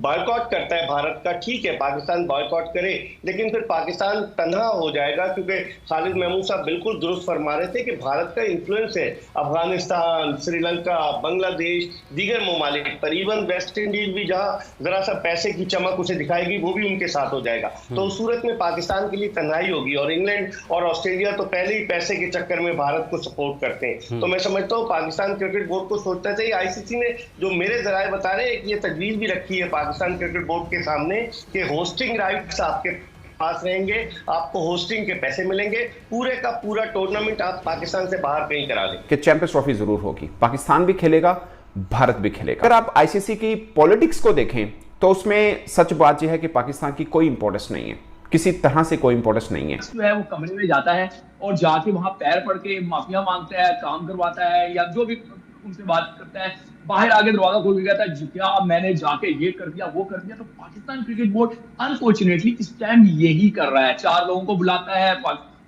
Boycott करता है भारत का, ठीक है पाकिस्तान बॉयकॉट करे, लेकिन फिर पाकिस्तान तन्हा हो जाएगा, क्योंकि खालिद महमूद साहब बिल्कुल दुरुस्त फरमा रहे थे कि भारत का इन्फ्लुएंस है अफगानिस्तान, श्रीलंका, बांग्लादेश, दीगर ममालिक पर, इवन वेस्ट इंडीज भी जहां जरा सा पैसे की चमक उसे दिखाएगी वो भी उनके साथ हो जाएगा। तो उस सूरत में पाकिस्तान के लिए तन्हाई होगी, और इंग्लैंड और ऑस्ट्रेलिया तो पहले ही पैसे के चक्कर में भारत को सपोर्ट करते हैं। तो मैं समझता हूँ पाकिस्तान क्रिकेट बोर्ड को सोचना चाहिए। आईसीसी ने जो मेरे जराये बता रहे हैं कि ये तजवीज भी रखी है पाकिस्तान क्रिकेट बोर्ड के सामने कि होस्टिंग राइट्स आपके पास रहेंगे, आपको होस्टिंग के पैसे मिलेंगे, पूरे का पूरा टूर्नामेंट आप पाकिस्तान से बाहर कहीं करा लें। कि चैंपियंस ट्रॉफी जरूर होगी, पाकिस्तान भी खेलेगा, भारत भी खेलेगा। अगर आप आईसीसी की पॉलिटिक्स को देखें तो उसमें सच बात यह है कि पाकिस्तान की कोई इंपॉर्टेंस नहीं है, किसी तरह से कोई इंपॉर्टेंस नहीं है। जो है वो कमरे में जाता है और जाके वहां पैर पड़ के माफिया मांगता है, काम करवाता है, या जो भी उनसे बात करता है, बाहर आगे दरवाजा खोल के कहता है क्या मैंने जाके ये कर दिया वो कर दिया। तो पाकिस्तान क्रिकेट बोर्ड अनफॉर्चुनेटली इस टाइम यही कर रहा है, 4 लोगों को बुलाता है,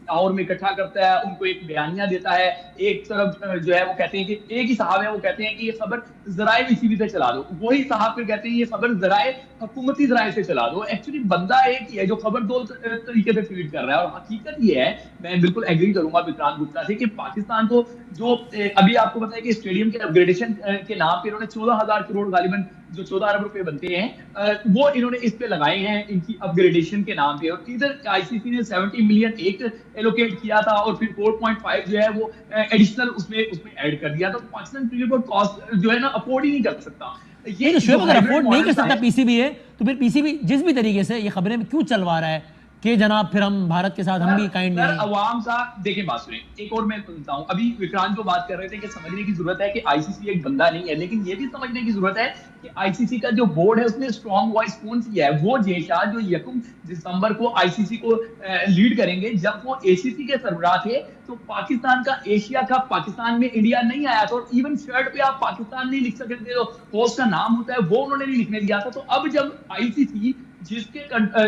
लाहौर में इकट्ठा करता है, उनको एक बयानिया देता है। एक तरफ जो है वो कहते हैं कि एक ही साहब है, वो कहते हैं कि ये खबर जराए बीसीबी से चला दो, वही साहब फिर कहते हैं ये खबर जराए हुकूमती जराए से चला दो। एक्चुअली बंदा एक ही है जो खबर 2 तरीके से फीड कर रहा है। और हकीकत ये है, मैं बिल्कुल एग्री करूंगा विक्रांत गुप्ता से, कि पाकिस्तान को जो अभी आपको पता है कि स्टेडियम के अपग्रेडेशन के नाम पे इन्होंने 14,000 करोड़ गालिबन जो 14 अरब रुपए बनते हैं वो इन्होंने इस पे लगाए हैं इनकी अपग्रेडेशन के नाम पे। और इधर आईसीसी ने 70 मिलियन एक एलोकेट किया था और फिर 4.5 जो है वो एडिशनल उसमें ऐड कर दिया। तो पाकिस्तान क्रिकेट बोर्ड कॉस्ट जो है ना अफोर्ड ही नहीं कर सकता। ये तो शुएब अगर अफोर्ड नहीं कर सकता पीसीबी है, तो फिर पीसीबी जिस भी तरीके से ये खबरें क्यों चलवा रहा है कि जनाब फिर हम भारत के साथ हम भी काइंड नहीं। अवाम साहब देखिए, बात सुनिए, एक और मैं सुनता हूं। अभी विक्रांत जो बात कर रहे थे कि समझने की जरूरत है कि आईसीसी एक बंदा नहीं है, लेकिन ये भी समझने की जरूरत है कि आईसीसी का जो बोर्ड है उसमें स्ट्रॉन्ग वॉइस कौन सी है। वो जेशा जो 1 दिसंबर को आईसीसी को लीड करेंगे, जब वो एसीसी के सरबराह थे तो पाकिस्तान का एशिया कप पाकिस्तान में इंडिया नहीं आया था, और इवन शर्ट पे आप पाकिस्तान नहीं लिख सकते थे, जो होस्ट का नाम होता है वो उन्होंने नहीं लिखने दिया था। तो अब जब आईसीसी जिसके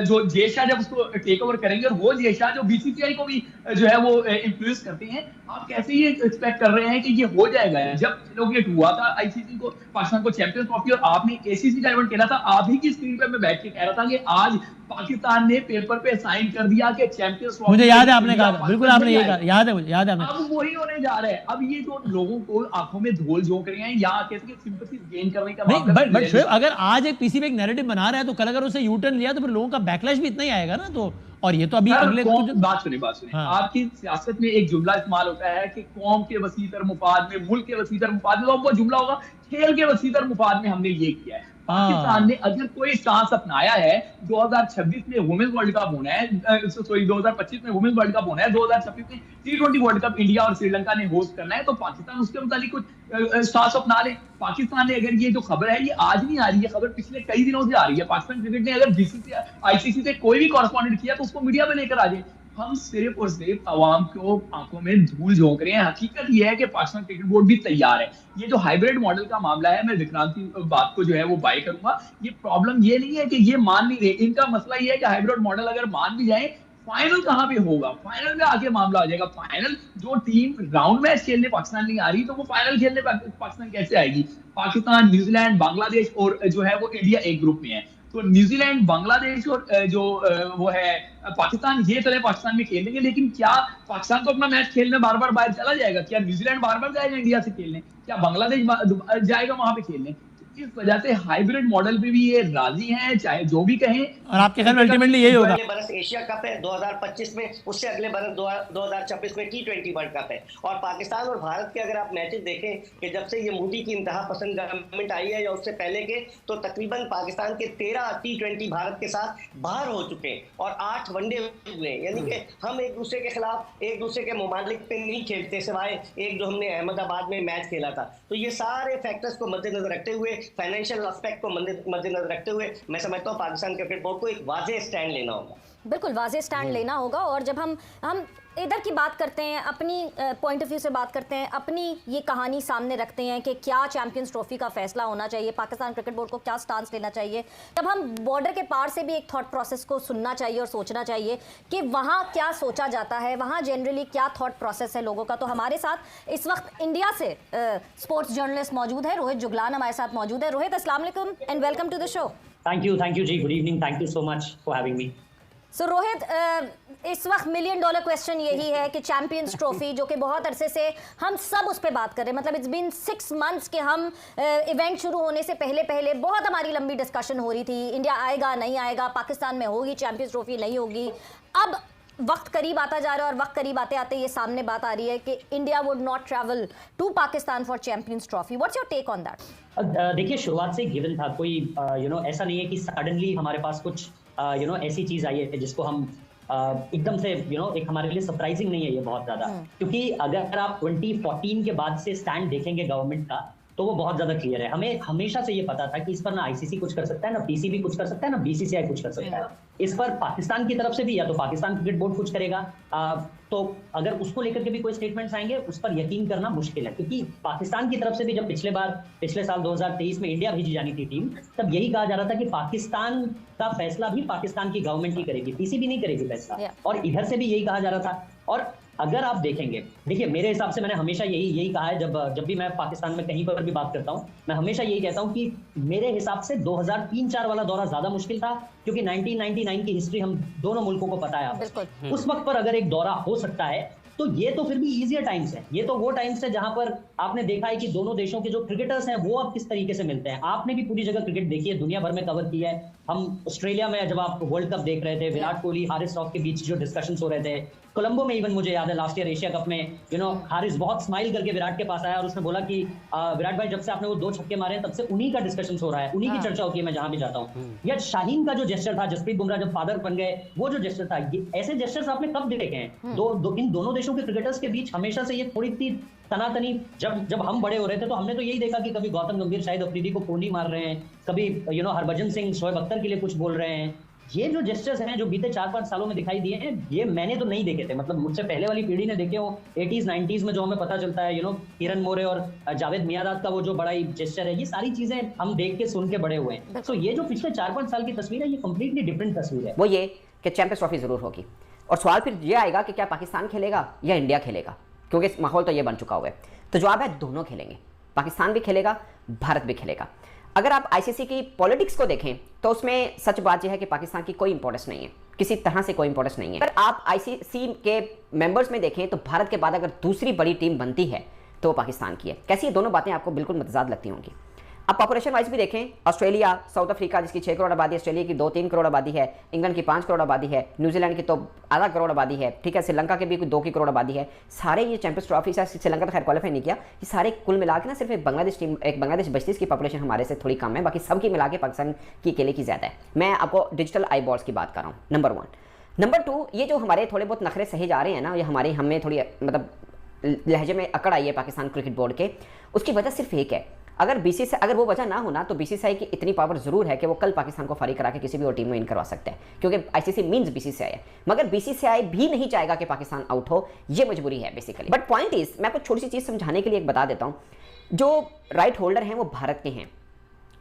जो जेशा जब उसको टेक ओवर करेंगे, और वो जेशा जो बीसीसीआई को भी जो है वो इन्फ्लुएंस करते हैं, आप कैसे ये एक्सपेक्ट कर रहे हैं कि ये हो जाएगा। जब एलोकेट हुआ था आईसीसी को पाकिस्तान को चैंपियंस ट्रॉफी और आपने एसीसी का इवेंट खेला था, आप ही की स्क्रीन पे मैं बैठ के कह रहा था कि आज पाकिस्तान ने पेपर पे साइन कर दिया कि चैंपियंस ट्रॉफी, मुझे याद है आपने कहा, बिल्कुल आपने ये कहा, याद है मुझे, याद है। अब वही होने जा रहा है। अब ये जो लोगों को आंखों में धूल झोंक रहे हैं या कैसे सिंपैथी गेन करने का नहीं, बट शुएब अगर आज एक पीसीबी एक नैरेटिव बना रहा है तो कल अगर उसे यू टर्न लिया तो फिर लोगों का बैकलैश भी इतना ही आएगा ना। तो और ये तो अभी अगले बात सुनिए हाँ। आपकी सियासत में एक जुमला इस्तेमाल होता है कि कौम के वसीतर मुफाद में, मुल्क के वसीतर मुफाद में, तो वो जुमला होगा खेल के वसीतर मुफाद में हमने ये किया है। पाकिस्तान ने अगर कोई स्टांस अपनाया है, 2026 में वुमेन्स वर्ल्ड कप होना है, सॉरी 2025 में वुमेन्स वर्ल्ड कप होना है, 2026 में T20 वर्ल्ड कप इंडिया और श्रीलंका ने होस्ट करना है, तो पाकिस्तान उसके मुताबिक कुछ स्टांस अपना ले। पाकिस्तान ने अगर ये जो खबर है ये आज नहीं आ रही है, खबर पिछले कई दिनों से आ रही है। पाकिस्तान क्रिकेट ने अगर बीसीसी आईसीसी से कोई भी कॉरेस्पॉन्डेंट किया तो उसको मीडिया में लेकर आ जाए। हम सिर्फ और सिर्फ आवाम को आंखों में धूल झोंक रहे हैं। हकीकत यह है कि पाकिस्तान क्रिकेट बोर्ड भी तैयार है। ये जो हाइब्रिड मॉडल का मामला है, मैं विक्रांत की बात को जो है वो बाय करूंगा। ये प्रॉब्लम ये नहीं है कि ये मान नहीं रहे, इनका मसला ये है कि हाइब्रिड मॉडल अगर मान भी जाए, फाइनल कहां पे होगा, फाइनल में आके मामला आ जाएगा। फाइनल जो टीम राउंड मैच खेलने पाकिस्तान नहीं आ रही, तो वो फाइनल खेलने पाकिस्तान कैसे आएगी। पाकिस्तान, न्यूजीलैंड, बांग्लादेश और जो है वो इंडिया एक ग्रुप में है। तो न्यूजीलैंड, बांग्लादेश और जो वो है पाकिस्तान, ये तरह पाकिस्तान में खेलेंगे। लेकिन क्या पाकिस्तान को अपना मैच खेलने बार बार बाहर चला जाएगा? क्या न्यूजीलैंड बार बार जाएगा इंडिया से खेलने? क्या बांग्लादेश जाएगा वहां पे खेलने? इस वजह से हाइब्रिड मॉडल पे भी ये राजी हैं, चाहे जो भी कहें। और आपके ख्याल में अल्टीमेटली यही होगा। अगले बरस एशिया कप है 2025 में, उससे अगले बरस 2026 में T20 वर्ल्ड कप है। और पाकिस्तान और भारत के अगर आप मैचेस देखें कि जब से ये मोदी की इंतहा पसंद गवर्नमेंट आई है या उससे पहले के, तो तकरीबन पाकिस्तान के 13 T20 भारत के साथ बाहर हो चुके हैं और 8 वनडे हुए। यानी कि हम एक दूसरे के खिलाफ, एक दूसरे के मुमालिक पे नहीं खेलते, सिवाय एक जो हमने अहमदाबाद में मैच खेला था। तो ये सारे फैक्टर्स को मद्देनजर रखते हुए, फाइनेंशियल एस्पेक्ट को मद्देनजर रखते हुए, मैं समझता हूँ पाकिस्तान क्रिकेट बोर्ड को एक वाज़ेह स्टैंड लेना होगा। बिल्कुल वाज़ेह स्टैंड लेना होगा। और जब हम इधर की बात करते हैं, अपनी पॉइंट ऑफ व्यू से बात करते हैं, अपनी ये कहानी सामने रखते हैं कि क्या चैंपियंस ट्रॉफी का फैसला होना चाहिए, पाकिस्तान क्रिकेट बोर्ड को क्या स्टांस लेना चाहिए, तब हम बॉर्डर के पार से भी एक थॉट प्रोसेस को सुनना चाहिए और सोचना चाहिए कि वहाँ क्या सोचा जाता है, वहाँ जनरली क्या थॉट प्रोसेस है लोगों का। तो हमारे साथ इस वक्त इंडिया से स्पोर्ट्स जर्नलिस्ट मौजूद है, रोहित जुगलान हमारे साथ मौजूद है। रोहित, अस्सलाम वालेकुम and welcome to the show. Thank you जी, good evening, thank you so much for having me. So Rohit, इस वक्त $1 मिलियन क्वेश्चन यही है कि चैंपियंस ट्रॉफी जो कि बहुत अरसे से हम सब उस पर बात कर रहे हैं, मतलब इट्स बीन 6 मंथ्स के हम इवेंट शुरू होने से पहले बहुत हमारी लंबी डिस्कशन हो रही थी, इंडिया आएगा नहीं आएगा, पाकिस्तान में होगी चैंपियंस ट्रॉफी नहीं होगी। अब वक्त करीब आता जा रहा है और वक्त करीब आते आते ये सामने बात आ रही है कि India would not travel to Pakistan for Champions Trophy. What's your take on that? देखिए, शुरुआत से गिवन था, कोई ऐसा नहीं है कि सडनली हमारे पास कुछ ऐसी चीज आई है जिसको हम एकदम से एक हमारे लिए सरप्राइजिंग नहीं है ये बहुत ज्यादा, क्योंकि अगर आप 2014 के बाद से स्टैंड देखेंगे गवर्नमेंट का तो वो बहुत ज्यादा क्लियर है। हमें हमेशा से ये पता था कि इस पर ना आईसीसी कुछ कर सकता है, ना पीसीबी कुछ कर सकता है, ना बीसीसीआई कुछ कर सकता है। इस पर पाकिस्तान की तरफ से भी या तो पाकिस्तान क्रिकेट बोर्ड कुछ करेगा, तो अगर उसको लेकर के भी कोई स्टेटमेंट्स आएंगे उस पर यकीन करना मुश्किल है, क्योंकि पाकिस्तान की तरफ से भी जब पिछले साल 2023 में इंडिया भेजी जानी थी टीम, तब यही कहा जा रहा था कि पाकिस्तान का फैसला भी पाकिस्तान की गवर्नमेंट ही करेगी, पीसीबी नहीं करेगी फैसला, और इधर से भी यही कहा जा रहा था। और अगर आप देखेंगे, देखिए मेरे हिसाब से मैंने हमेशा यही कहा है, जब भी मैं पाकिस्तान में कहीं पर भी बात करता हूं, मैं हमेशा यही कहता हूं कि मेरे हिसाब से 2003-4 वाला दौरा ज्यादा मुश्किल था, क्योंकि 1999 की हिस्ट्री हम दोनों मुल्कों को पता है। उस वक्त पर अगर एक दौरा हो सकता है तो ये तो फिर भी इजियर टाइम्स है, ये तो वो टाइम्स है जहां पर आपने देखा है कि दोनों देशों के जो क्रिकेटर्स हैं वो अब किस तरीके से मिलते हैं। आपने भी पूरी जगह क्रिकेट देखी है, दुनिया भर में कवर किया है। हम ऑस्ट्रेलिया में जब आप वर्ल्ड कप देख रहे थे, विराट कोहली हारिस रॉफ के बीच जो डिस्कशंस हो रहे थे, कोलंबो में इवन मुझे याद है लास्ट ईयर एशिया कप में हारिस बहुत स्माइल करके विराट के पास आया और उसने बोला कि विराट भाई जब से आपने वो 2 छक्के मारे हैं तब से उन्हीं का डिस्कशन हो रहा है, उन्हीं की चर्चा होती है मैं जहां भी जाता हूं। या शाहीन का जो जेस्चर था, जसप्रीत बुमराह जब फादर बन गए, वो जो जेस्चर था, ऐसे जेस्चर्स आपने कब देखे हैं? इन दोनों देशों के क्रिकेटर्स के बीच हमेशा से ये थोड़ी सी तनातनी, जब हम बड़े हो रहे थे तो हमने तो यही देखा कि कभी गौतम गंभीर शाहिद अफरीदी को कोहली मार रहे हैं, कभी हरभजन सिंह शोएब अख्तर के लिए कुछ बोल रहे हैं। ये जो जेस्चर्स हैं जो बीते 4-5 सालों में दिखाई दिए हैं, ये मैंने तो नहीं देखे थे, मतलब मुझसे पहले वाली पीढ़ी ने देखे हो 80s 90s में, जो हमें पता चलता है किरण मोरे और जावेद मियांदाद का वो जो बड़ा ही जेस्चर है, ये सारी चीजें हम देख के सुन के बड़े हुए हैं। तो ये जो पिछले 4-5 साल की तस्वीर है, ये कंप्लीटली डिफरेंट तस्वीर है। वो ये कि चैंपियंस ट्रॉफी जरूर होगी, और सवाल फिर ये आएगा कि क्या पाकिस्तान खेलेगा या इंडिया खेलेगा, क्योंकि माहौल तो ये बन चुका हुआ है। तो जवाब है दोनों खेलेंगे, पाकिस्तान भी खेलेगा, भारत भी खेलेगा। अगर आप आईसीसी की पॉलिटिक्स को देखें तो उसमें सच बात यह है कि पाकिस्तान की कोई इंपॉर्टेंस नहीं है, किसी तरह से कोई इंपॉर्टेंस नहीं है। अगर आप आईसीसी के मेंबर्स में देखें तो भारत के बाद अगर दूसरी बड़ी टीम बनती है तो वो पाकिस्तान की है। कैसी ये दोनों बातें आपको बिल्कुल मतजाद लगती होंगी। अब पॉपुलेशन वाइज भी देखें, ऑस्ट्रेलिया, साउथ अफ्रीका जिसकी 6 करोड़ आबादी, ऑस्ट्रेलिया की 2-3 करोड़ आबादी है, इंग्लैंड की 5 करोड़ आबादी है, न्यूजीलैंड की तो आधा करोड़ आबादी है, ठीक है, श्रीलंका के भी 2 करोड़ आबादी है। सारे ये चैंपियंस ट्रॉफी, श्रीलंका तो खैर क्वालिफाई नहीं किया, ये सारे कुल मिला के ना सिर्फ एक बांग्लादेश बचती, इसकी पॉपुलेशन हमारे से थोड़ी कम है, बाकी सबकी मिला के पाकिस्तान की अकेले की ज़्यादा है। मैं आपको डिजिटल आई बॉल्स की बात कर रहा हूँ, नंबर 1। नंबर 2, ये जो हमारे थोड़े बहुत नखरे सहे जा रहे हैं ना, ये हमें थोड़ी मतलब लहजे में अकड़ आई है पाकिस्तान क्रिकेट बोर्ड के, उसकी वजह सिर्फ एक है। अगर वो वजह ना होना तो बीसीसीआई की इतनी पावर जरूर है कि वो कल पाकिस्तान को फारिग करा के किसी भी और टीम में इन करवा सकता है, क्योंकि आईसीसी मींस बीसीसीआई है। मगर बीसीसीआई भी नहीं चाहेगा कि पाकिस्तान आउट हो, ये मजबूरी है बेसिकली। बट पॉइंट इज, मैं आपको छोटी सी चीज समझाने के लिए एक बता देता हूं, जो राइट होल्डर हैं वो भारत के हैं।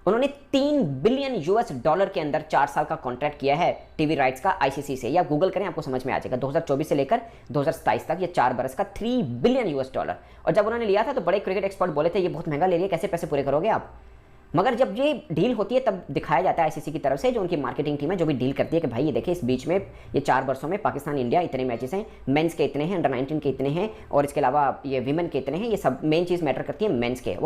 उन्होंने $3 बिलियन के अंदर 4 साल का कॉन्ट्रैक्ट किया है टीवी राइट्स का आईसीसी से, या गूगल करें आपको समझ में आ जाएगा। 2024 से लेकर 2027 तक ये 4 बरस का $3 बिलियन। और जब उन्होंने लिया था तो बड़े क्रिकेट एक्सपर्ट बोले थे ये बहुत महंगा ले लिया, कैसे पैसे पूरे करोगे आप। मगर जब ये डील होती है तब दिखाया जाता है आईसीसी की तरफ से, जो उनकी मार्केटिंग टीम है जो भी डील करती है, कि भाई ये देखिए इस बीच में ये 4 वर्षों में पाकिस्तान इंडिया इतने मैचेस हैं, मेंस के इतने हैं, अंडर 19 के इतने हैं, और इसके अलावा ये विमेन के इतने हैं, ये सब मेन चीज़ मैटर करती है मेंस के।